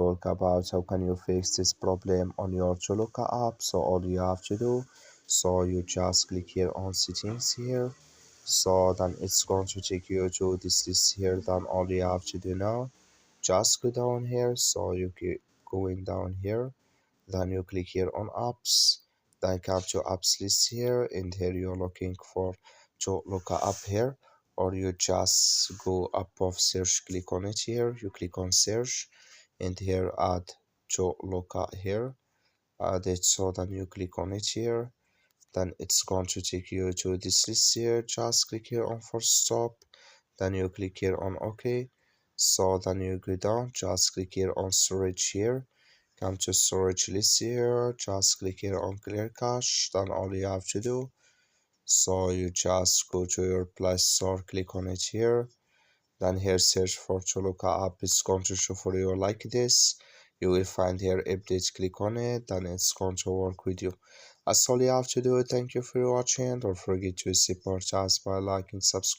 talk about how can you fix this problem on your Toloka app. So all you have to do, so you just click here on settings here. So then it's going to take you to this list here. Then all you have to do now, just go down here. So you keep going down here, then you click here on apps, then come to apps list here, and here you're looking for Toloka app here, or you just go above search, click on it here, you click on search, and here add Toloka here, add it. So then you click on it here, then it's going to take you to this list here. Just click here on first stop, then you click here on OK. So then you go down, just click here on storage here, come to storage list here, just click here on clear cache. Then all you have to do, so you just go to your Play Store, click on it here, then here search for Toloka app. It's going to show for you like this. You will find here update, click on it, then it's going to work with you. That's all you have to do. Thank you for watching. Don't forget to support us by liking, subscribe.